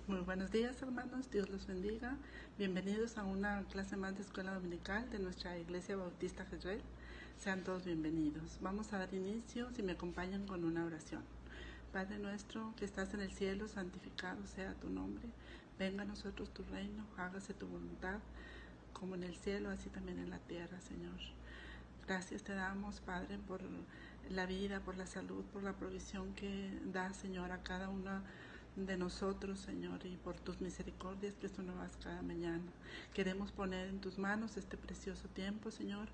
Muy buenos días, hermanos, Dios los bendiga. Bienvenidos a una clase más de Escuela Dominical de nuestra Iglesia Bautista Jezreel. Sean todos bienvenidos. Vamos a dar inicio, si me acompañan, con una oración. Padre nuestro que estás en el cielo, santificado sea tu nombre. Venga a nosotros tu reino, hágase tu voluntad, como en el cielo, así también en la tierra, Señor. Gracias te damos, Padre, por la vida, por la salud, por la provisión que das, Señor, a cada una de nosotros, Señor, y por tus misericordias que son nuevas cada mañana. Queremos poner en tus manos este precioso tiempo, Señor.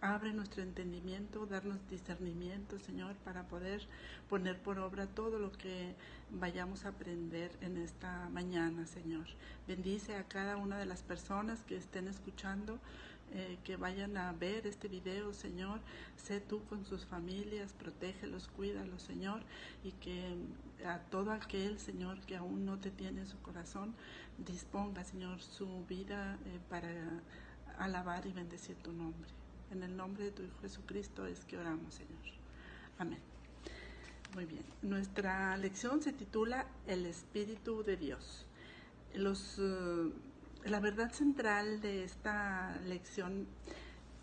Abre nuestro entendimiento, darnos discernimiento, Señor, para poder poner por obra todo lo que vayamos a aprender en esta mañana, Señor. Bendice a cada una de las personas que estén escuchando, que vayan a ver este video, Señor. Sé tú con sus familias, protégelos, cuídalos, Señor, y que a todo aquel, Señor, que aún no te tiene en su corazón, disponga, Señor, su vida para alabar y bendecir tu nombre. En el nombre de tu Hijo Jesucristo es que oramos, Señor. Amén. Muy bien. Nuestra lección se titula El Espíritu de Dios. La verdad central de esta lección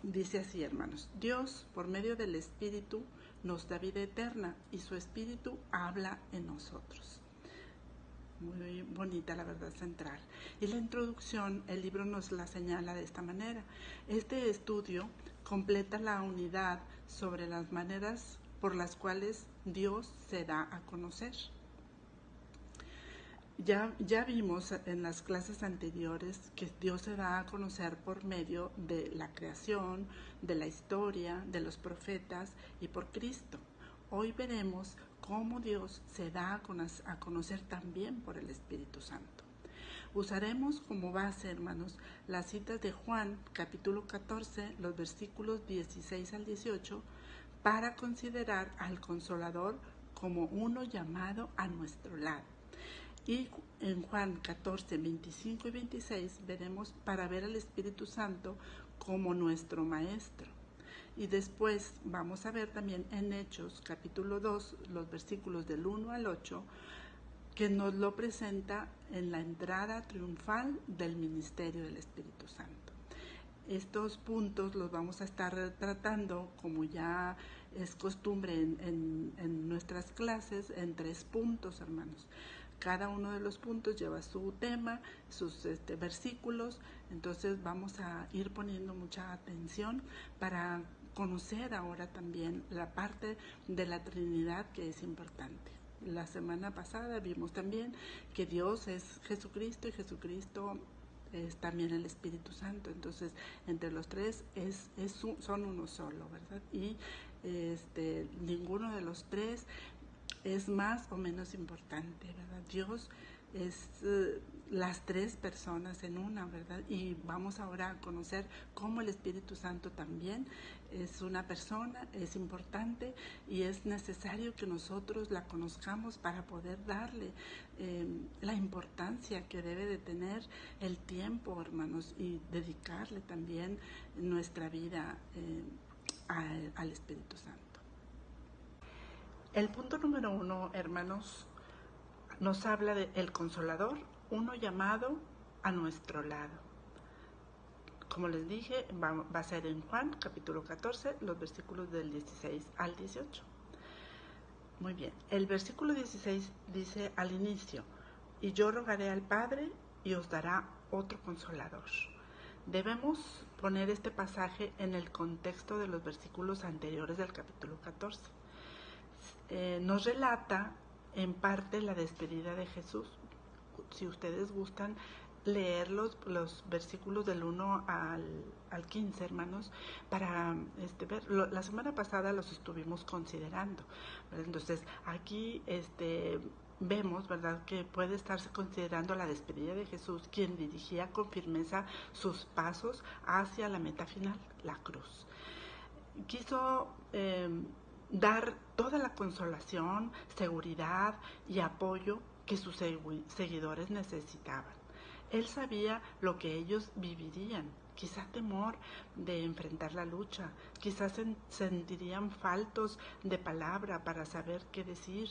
dice así, hermanos: Dios, por medio del Espíritu, nos da vida eterna y su Espíritu habla en nosotros. Muy bonita la verdad central. Y la introducción, el libro nos la señala de esta manera. Este estudio completa la unidad sobre las maneras por las cuales Dios se da a conocer. Ya vimos en las clases anteriores que Dios se da a conocer por medio de la creación, de la historia, de los profetas y por Cristo. Hoy veremos cómo Dios se da a conocer también por el Espíritu Santo. Usaremos como base, hermanos, las citas de Juan, capítulo 14, los versículos 16 al 18, para considerar al Consolador como uno llamado a nuestro lado. Y en Juan 14, 25 y 26 veremos para ver al Espíritu Santo como nuestro Maestro. Y después vamos a ver también en Hechos capítulo 2, los versículos del 1 al 8, que nos lo presenta en la entrada triunfal del ministerio del Espíritu Santo. Estos puntos los vamos a estar tratando, como ya es costumbre en nuestras clases, en 3 puntos, hermanos. Cada uno de los puntos lleva su tema, sus versículos, entonces vamos a ir poniendo mucha atención para conocer ahora también la parte de la Trinidad que es importante. La semana pasada vimos también que Dios es Jesucristo y Jesucristo es también el Espíritu Santo, entonces entre los tres son uno solo, ¿verdad? Y ninguno de los tres es más o menos importante, ¿verdad? Dios es las 3 personas en una, ¿verdad? Y vamos ahora a conocer cómo el Espíritu Santo también es una persona, es importante y es necesario que nosotros la conozcamos para poder darle la importancia que debe de tener el tiempo, hermanos, y dedicarle también nuestra vida al Espíritu Santo. El punto número 1, hermanos, nos habla del Consolador, uno llamado a nuestro lado. Como les dije, va a ser en Juan, capítulo 14, los versículos del 16 al 18. Muy bien, el versículo 16 dice al inicio: y yo rogaré al Padre y os dará otro Consolador. Debemos poner este pasaje en el contexto de los versículos anteriores del capítulo 14. Nos relata en parte la despedida de Jesús. Si ustedes gustan leer los versículos del 1 al 15, hermanos, para ver. La semana pasada los estuvimos considerando, ¿verdad? Entonces aquí vemos, ¿verdad?, que puede estarse considerando la despedida de Jesús, quien dirigía con firmeza sus pasos hacia la meta final, la cruz. Quiso dar toda la consolación, seguridad y apoyo que sus seguidores necesitaban. Él sabía lo que ellos vivirían, quizá temor de enfrentar la lucha, quizás sentirían faltos de palabra para saber qué decir,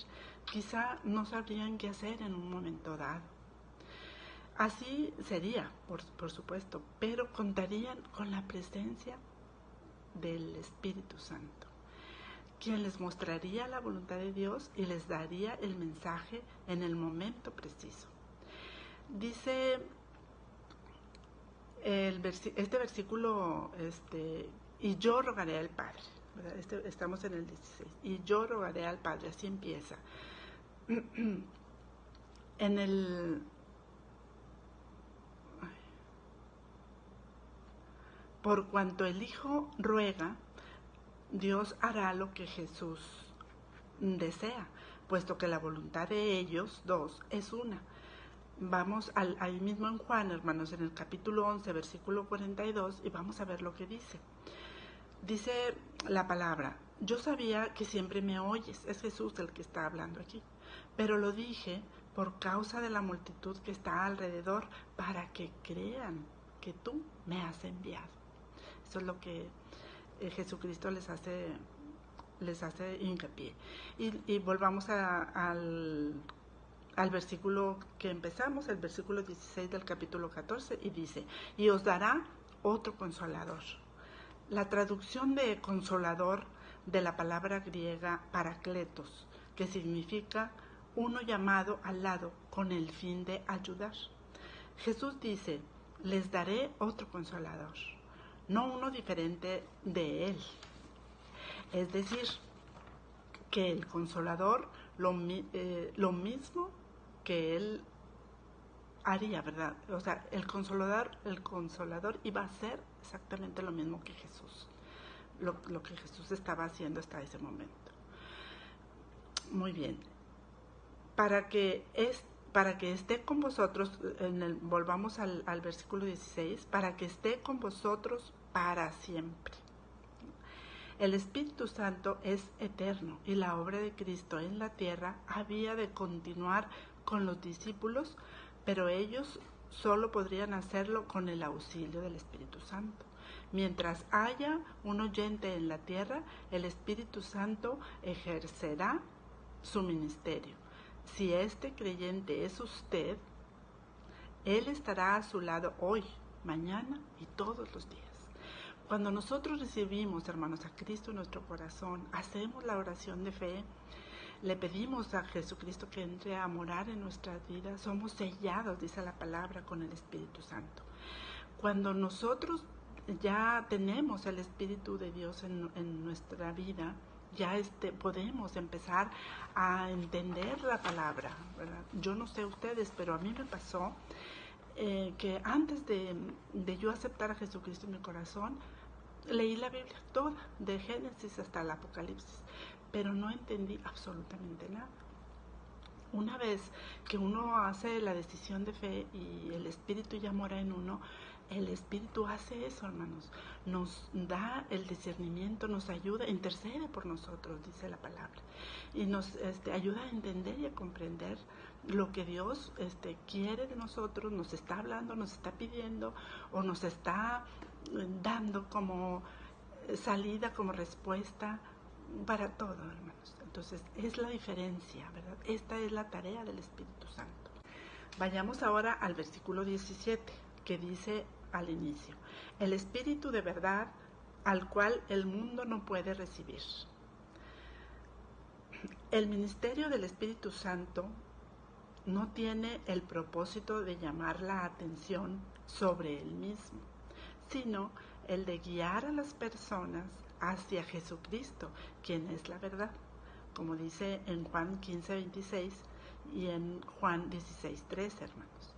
quizá no sabrían qué hacer en un momento dado. Así sería, por supuesto, pero contarían con la presencia del Espíritu Santo, quien les mostraría la voluntad de Dios y les daría el mensaje en el momento preciso. Dice este versículo, y yo rogaré al Padre, ¿verdad? Estamos en el 16, y yo rogaré al Padre, así empieza. Por cuanto el Hijo ruega, Dios hará lo que Jesús desea, puesto que la voluntad de ellos dos es una. Vamos ahí mismo en Juan, hermanos, en el capítulo 11, versículo 42, y vamos a ver lo que dice. Dice la palabra: yo sabía que siempre me oyes, es Jesús el que está hablando aquí, pero lo dije por causa de la multitud que está alrededor, para que crean que tú me has enviado. Eso es lo que Jesucristo les hace hincapié. Y volvamos al versículo que empezamos, el versículo 16 del capítulo 14, y dice: y os dará otro consolador. La traducción de consolador de la palabra griega parakletos, que significa uno llamado al lado con el fin de ayudar. Jesús dice: les daré otro consolador, no uno diferente de él. Es decir, que el consolador, lo mismo que él haría, ¿verdad? O sea, el consolador iba a hacer exactamente lo mismo que Jesús, lo que Jesús estaba haciendo hasta ese momento. Muy bien. Para que esté con vosotros, volvamos al versículo 16, para que esté con vosotros para siempre. El Espíritu Santo es eterno y la obra de Cristo en la tierra había de continuar con los discípulos, pero ellos solo podrían hacerlo con el auxilio del Espíritu Santo. Mientras haya un oyente en la tierra, el Espíritu Santo ejercerá su ministerio. Si este creyente es usted, Él estará a su lado hoy, mañana y todos los días. Cuando nosotros recibimos, hermanos, a Cristo en nuestro corazón, hacemos la oración de fe, le pedimos a Jesucristo que entre a morar en nuestras vidas, somos sellados, dice la palabra, con el Espíritu Santo. Cuando nosotros ya tenemos el Espíritu de Dios en nuestra vida, ya podemos empezar a entender la palabra, ¿verdad? Yo no sé ustedes, pero a mí me pasó que antes de yo aceptar a Jesucristo en mi corazón, leí la Biblia toda, de Génesis hasta el Apocalipsis, pero no entendí absolutamente nada. Una vez que uno hace la decisión de fe y el Espíritu ya mora en uno, el Espíritu hace eso, hermanos. Nos da el discernimiento, nos ayuda, intercede por nosotros, dice la palabra. Y nos ayuda a entender y a comprender lo que Dios quiere de nosotros, nos está hablando, nos está pidiendo o nos está dando como salida, como respuesta para todo, hermanos. Entonces, es la diferencia, ¿verdad? Esta es la tarea del Espíritu Santo. Vayamos ahora al versículo 17, que dice al inicio: el Espíritu de verdad, al cual el mundo no puede recibir. El ministerio del Espíritu Santo no tiene el propósito de llamar la atención sobre él mismo, sino el de guiar a las personas hacia Jesucristo, quien es la verdad, como dice en Juan 15:26 y en Juan 16:13, hermanos.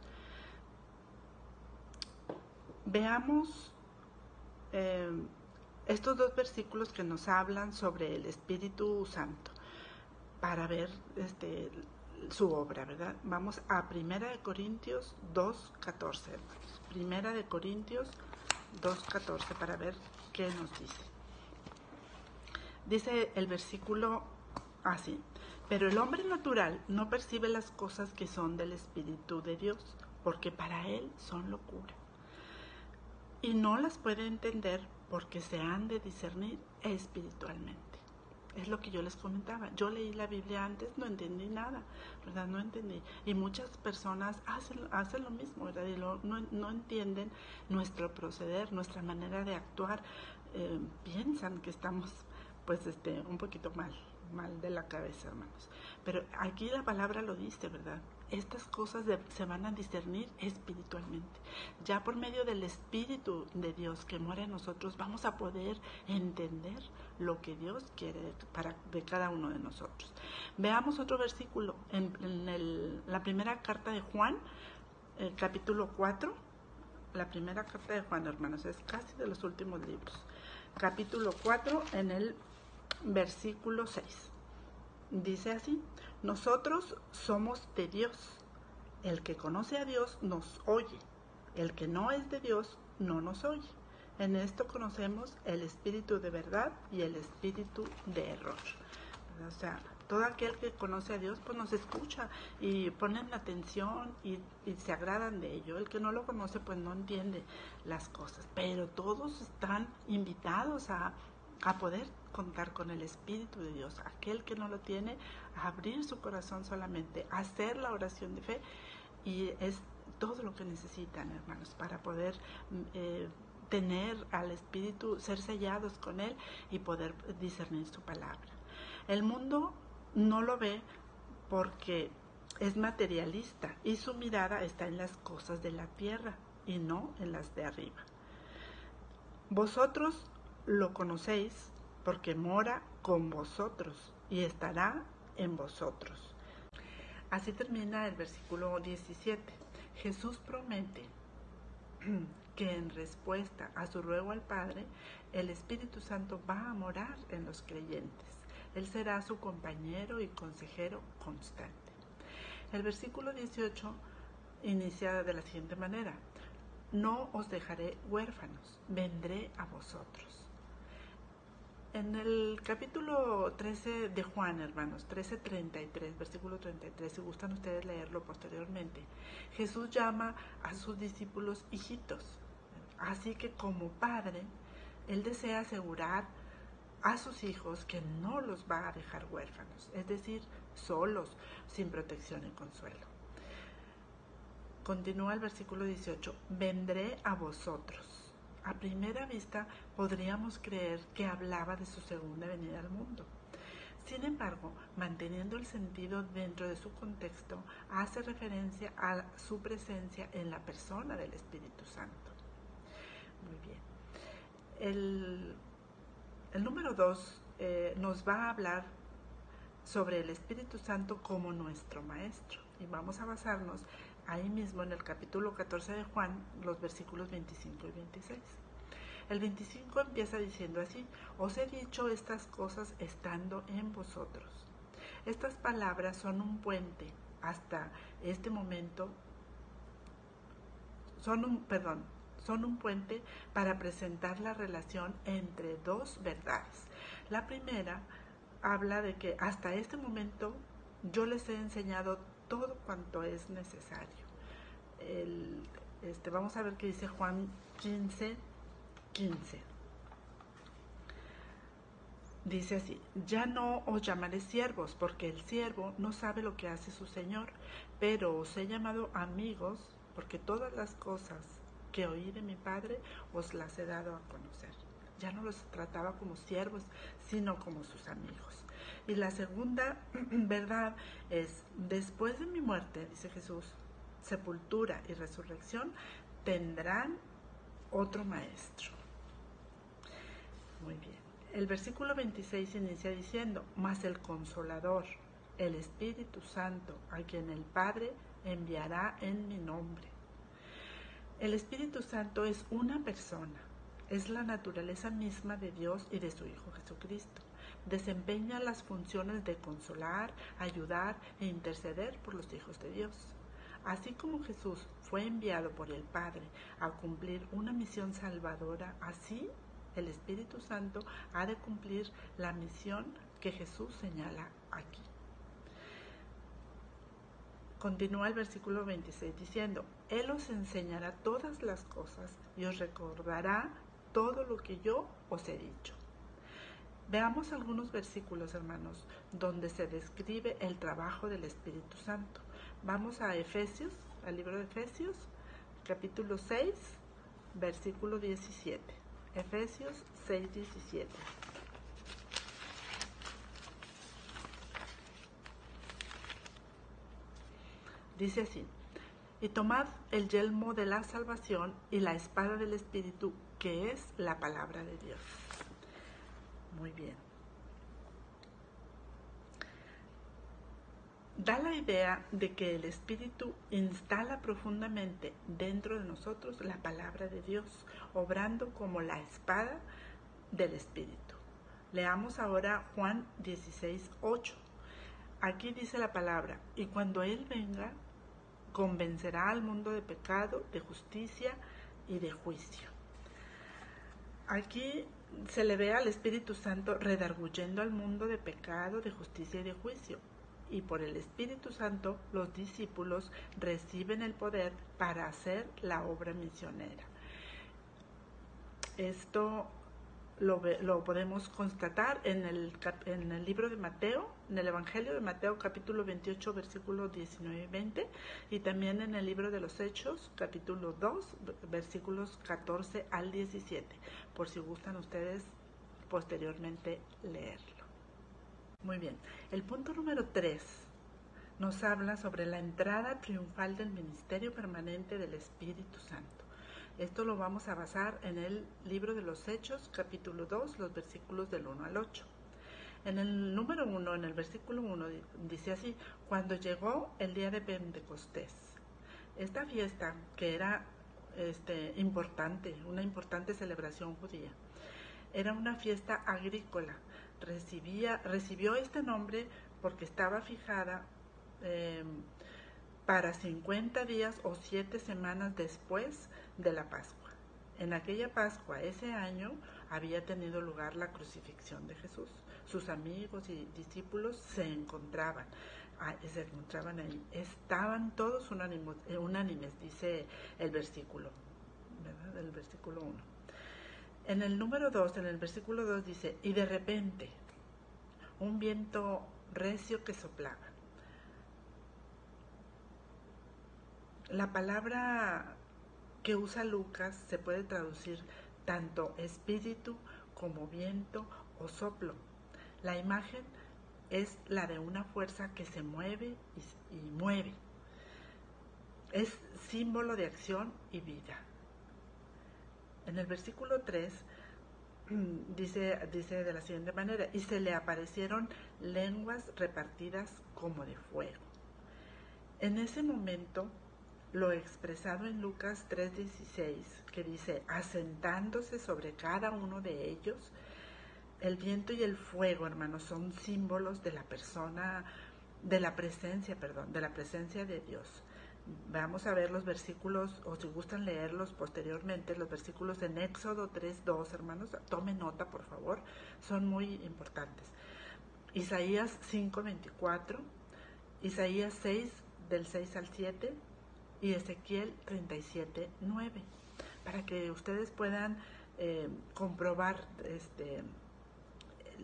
Veamos estos dos versículos que nos hablan sobre el Espíritu Santo para ver su obra, ¿verdad? Vamos a 1 Corintios 2:14, hermanos. 1 Corintios 2:14 para ver qué nos dice. Dice el versículo así: pero el hombre natural no percibe las cosas que son del Espíritu de Dios, porque para él son locura, y no las puede entender porque se han de discernir espiritualmente. Es lo que yo les comentaba. Yo leí la Biblia antes, no entendí nada, ¿verdad? No entendí. Y muchas personas hacen lo mismo, ¿verdad? Y no entienden nuestro proceder, nuestra manera de actuar. Piensan que estamos, pues, un poquito mal de la cabeza, hermanos. Pero aquí la palabra lo dice, ¿verdad? Estas cosas se van a discernir espiritualmente. Ya por medio del Espíritu de Dios que mora en nosotros, vamos a poder entender lo que Dios quiere de cada uno de nosotros. Veamos otro versículo en la primera carta de Juan, capítulo 4. La primera carta de Juan, hermanos, es casi de los últimos libros. Capítulo 4, en el versículo 6. Dice así: nosotros somos de Dios. El que conoce a Dios nos oye. El que no es de Dios no nos oye. En esto conocemos el espíritu de verdad y el espíritu de error. O sea, todo aquel que conoce a Dios pues nos escucha y ponen atención y se agradan de ello. El que no lo conoce pues no entiende las cosas. Pero todos están invitados a poder contar con el Espíritu de Dios. Aquel que no lo tiene, a abrir su corazón solamente, a hacer la oración de fe, y es todo lo que necesitan, hermanos, para poder tener al Espíritu, ser sellados con Él y poder discernir su palabra. El mundo no lo ve porque es materialista y su mirada está en las cosas de la tierra y no en las de arriba. Vosotros lo conocéis porque mora con vosotros y estará en vosotros. Así termina el versículo 17. Jesús promete que en respuesta a su ruego al Padre, el Espíritu Santo va a morar en los creyentes. Él será su compañero y consejero constante. El versículo 18 inicia de la siguiente manera: no os dejaré huérfanos, vendré a vosotros. En el capítulo 13 de Juan, hermanos, 13:33, versículo 33, si gustan ustedes leerlo posteriormente, Jesús llama a sus discípulos hijitos. Así que como padre, Él desea asegurar a sus hijos que no los va a dejar huérfanos, es decir, solos, sin protección y consuelo. Continúa el versículo 18, vendré a vosotros. A primera vista podríamos creer que hablaba de su segunda venida al mundo. Sin embargo, manteniendo el sentido dentro de su contexto, hace referencia a su presencia en la persona del Espíritu Santo. Muy bien. El número 2 nos va a hablar sobre el Espíritu Santo como nuestro Maestro. Y vamos a basarnos ahí mismo en el capítulo 14 de Juan, los versículos 25 y 26. El 25 empieza diciendo así: os he dicho estas cosas estando en vosotros. Estas palabras son un puente hasta este momento, son un puente para presentar la relación entre dos verdades. La primera habla de que hasta este momento yo les he enseñado todo cuanto es necesario. Vamos a ver qué dice Juan 15:15. Dice así: ya no os llamaré siervos, porque el siervo no sabe lo que hace su señor, pero os he llamado amigos, porque todas las cosas que oí de mi Padre os las he dado a conocer. Ya no los trataba como siervos, sino como sus amigos. Y la segunda verdad es: después de mi muerte, dice Jesús, sepultura y resurrección, tendrán otro maestro. Muy bien. El versículo 26 inicia diciendo: mas el Consolador, el Espíritu Santo, a quien el Padre enviará en mi nombre. El Espíritu Santo es una persona, es la naturaleza misma de Dios y de su Hijo Jesucristo. Desempeña las funciones de consolar, ayudar e interceder por los hijos de Dios. Así como Jesús fue enviado por el Padre a cumplir una misión salvadora, así el Espíritu Santo ha de cumplir la misión que Jesús señala aquí. Continúa el versículo 26 diciendo: Él os enseñará todas las cosas y os recordará todo lo que yo os he dicho. Veamos algunos versículos, hermanos, donde se describe el trabajo del Espíritu Santo. Vamos a Efesios, al libro de Efesios, capítulo 6, versículo 17. Efesios 6, 17. Dice así: y tomad el yelmo de la salvación y la espada del Espíritu, que es la palabra de Dios. Muy bien. Da la idea de que el Espíritu instala profundamente dentro de nosotros la palabra de Dios, obrando como la espada del Espíritu. Leamos ahora Juan 16, 8. Aquí dice la palabra: y cuando Él venga, convencerá al mundo de pecado, de justicia y de juicio. Aquí se le ve al Espíritu Santo redarguyendo al mundo de pecado, de justicia y de juicio. Y por el Espíritu Santo los discípulos reciben el poder para hacer la obra misionera. Esto lo podemos constatar en el libro de Mateo, en el Evangelio de Mateo capítulo 28, versículos 19 y 20, y también en el libro de los Hechos, capítulo 2, versículos 14 al 17, por si gustan ustedes posteriormente leerlo. Muy bien, el punto número 3 nos habla sobre la entrada triunfal del ministerio permanente del Espíritu Santo. Esto lo vamos a basar en el libro de los Hechos, capítulo 2, los versículos del 1 al 8. En el número 1, en el versículo 1, dice así: cuando llegó el día de Pentecostés. Esta fiesta, que era importante, una importante celebración judía, era una fiesta agrícola. Recibió este nombre porque estaba fijada para 50 días o 7 semanas después de la Pascua. En aquella Pascua, ese año, había tenido lugar la crucifixión de Jesús. Sus amigos y discípulos se encontraban ahí. Estaban todos unánimes, dice el versículo, ¿verdad? El versículo 1. En el número 2, en el versículo 2 dice: y de repente, un viento recio que soplaba. La palabra que usa Lucas se puede traducir tanto espíritu como viento o soplo. La imagen es la de una fuerza que se mueve y mueve. Es símbolo de acción y vida. En el versículo 3 dice de la siguiente manera: y se le aparecieron lenguas repartidas como de fuego. En ese momento, lo expresado en Lucas 3:16, que dice: asentándose sobre cada uno de ellos, el viento y el fuego, hermanos, son símbolos de la presencia de Dios. Vamos a ver los versículos, o si gustan leerlos posteriormente, los versículos en Éxodo 3:2, hermanos, tomen nota, por favor, son muy importantes. Isaías 5:24, Isaías 6, del 6 al 7, y Ezequiel 37:9, para que ustedes puedan comprobar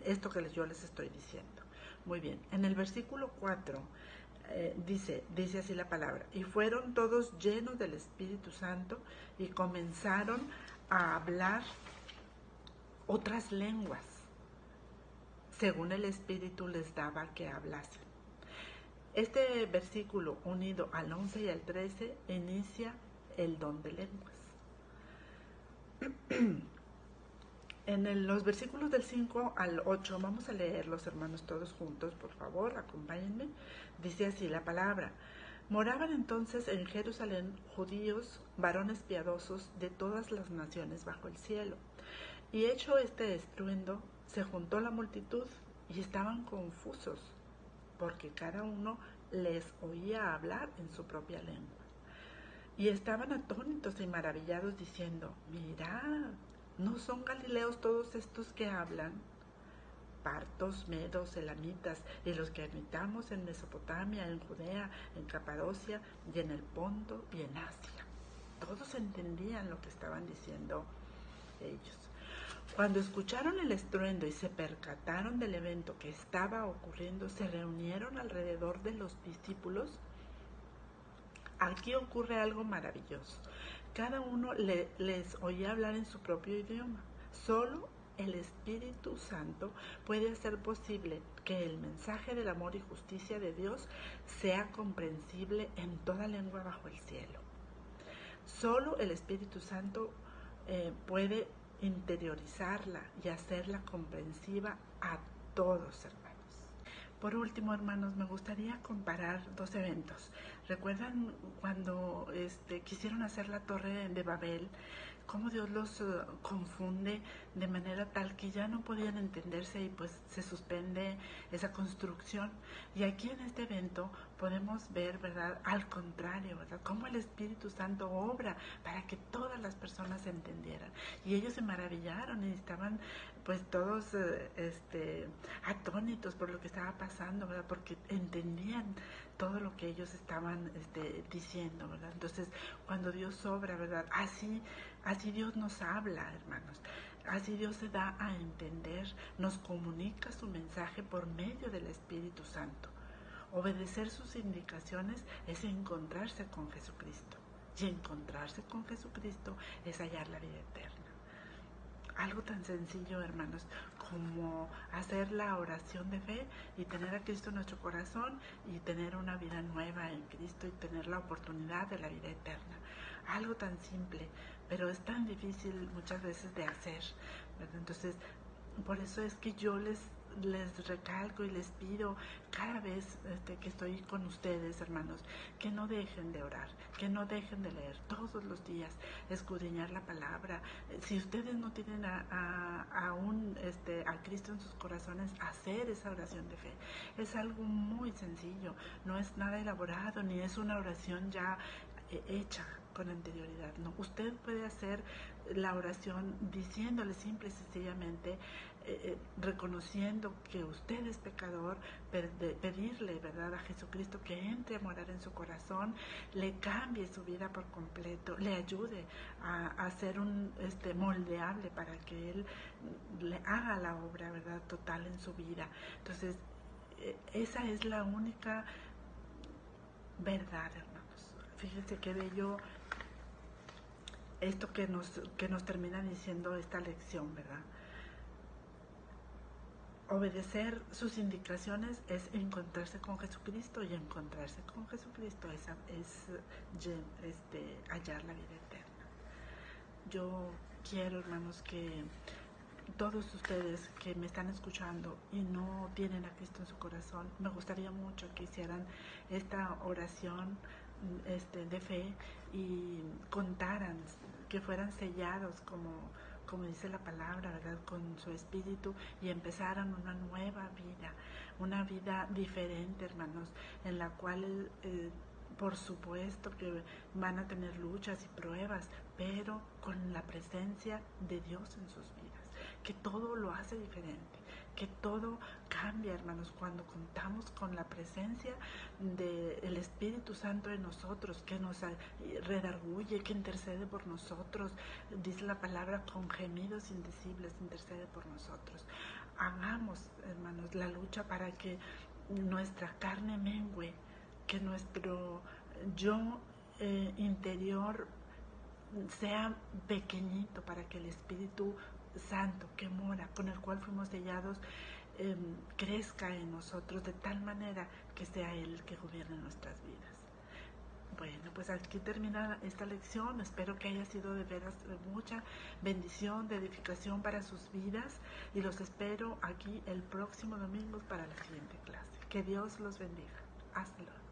esto que yo les estoy diciendo. Muy bien, en el versículo 4 dice así la palabra: y fueron todos llenos del Espíritu Santo y comenzaron a hablar otras lenguas, según el Espíritu les daba que hablasen. Este versículo, unido al 11 y al 13, inicia el don de lenguas. En los versículos del 5 al 8, vamos a leerlos, hermanos, todos juntos, por favor, acompáñenme. Dice así la palabra: moraban entonces en Jerusalén judíos, varones piadosos de todas las naciones bajo el cielo. Y hecho este estruendo, se juntó la multitud y estaban confusos, porque cada uno les oía hablar en su propia lengua. Y estaban atónitos y maravillados, diciendo: mirad, ¿no son galileos todos estos que hablan? Partos, medos, elamitas, y los que habitamos en Mesopotamia, en Judea, en Capadocia, y en el Ponto, y en Asia. Todos entendían lo que estaban diciendo ellos. Cuando escucharon el estruendo y se percataron del evento que estaba ocurriendo, se reunieron alrededor de los discípulos. Aquí ocurre algo maravilloso. Cada uno les oía hablar en su propio idioma. Solo el Espíritu Santo puede hacer posible que el mensaje del amor y justicia de Dios sea comprensible en toda lengua bajo el cielo. Solo el Espíritu Santo puede interiorizarla y hacerla comprensiva a todos, hermanos. Por último, hermanos, me gustaría comparar dos eventos. ¿Recuerdan cuando quisieron hacer la Torre de Babel? Cómo Dios los confunde de manera tal que ya no podían entenderse y pues se suspende esa construcción. Y aquí en este evento podemos ver, ¿verdad?, al contrario, ¿verdad?, cómo el Espíritu Santo obra para que todas las personas se entendieran. Y ellos se maravillaron y estaban pues todos atónitos por lo que estaba pasando, ¿verdad?, porque entendían todo lo que ellos estaban diciendo, ¿verdad? Entonces, cuando Dios obra, ¿verdad?, así Dios nos habla, hermanos. Así Dios se da a entender, nos comunica su mensaje por medio del Espíritu Santo. Obedecer sus indicaciones es encontrarse con Jesucristo. Y encontrarse con Jesucristo es hallar la vida eterna. Algo tan sencillo, hermanos, como hacer la oración de fe y tener a Cristo en nuestro corazón y tener una vida nueva en Cristo y tener la oportunidad de la vida eterna. Algo tan simple, pero es tan difícil muchas veces de hacer, ¿verdad? Entonces, por eso es que yo les recalco y les pido cada vez que estoy con ustedes, hermanos, que no dejen de orar, que no dejen de leer todos los días, escudriñar la palabra. Si ustedes no tienen aún a Cristo en sus corazones, hacer esa oración de fe. Es algo muy sencillo, no es nada elaborado, ni es una oración ya hecha con anterioridad. No, usted puede hacer la oración diciéndole simple y sencillamente, reconociendo que usted es pecador, pedirle, ¿verdad?, a Jesucristo que entre a morar en su corazón, le cambie su vida por completo, le ayude a ser un moldeable para que Él le haga la obra, ¿verdad?, total en su vida. Entonces, esa es la única verdad, hermanos. Fíjense qué bello esto que nos termina diciendo esta lección, ¿verdad? Obedecer sus indicaciones es encontrarse con Jesucristo, y encontrarse con Jesucristo es hallar la vida eterna. Yo quiero, hermanos, que todos ustedes que me están escuchando y no tienen a Cristo en su corazón, me gustaría mucho que hicieran esta oración de fe y contaran, que fueran sellados como dice la palabra, ¿verdad?, con su espíritu, y empezaran una vida diferente, hermanos, en la cual por supuesto que van a tener luchas y pruebas, pero con la presencia de Dios en sus vidas, que todo lo hace diferente, que todo cambia, hermanos, cuando contamos con la presencia del Espíritu Santo en nosotros, que nos redarguye, que intercede por nosotros. Dice la palabra, con gemidos indecibles intercede por nosotros. Hagamos, hermanos, la lucha para que nuestra carne mengue, que nuestro yo interior sea pequeñito, para que el Espíritu Santo que mora, con el cual fuimos sellados, crezca en nosotros de tal manera que sea Él el que gobierne nuestras vidas. Bueno, pues aquí termina esta lección. Espero que haya sido de veras de mucha bendición, de edificación para sus vidas, y los espero aquí el próximo domingo para la siguiente clase. Que Dios los bendiga. Hasta luego.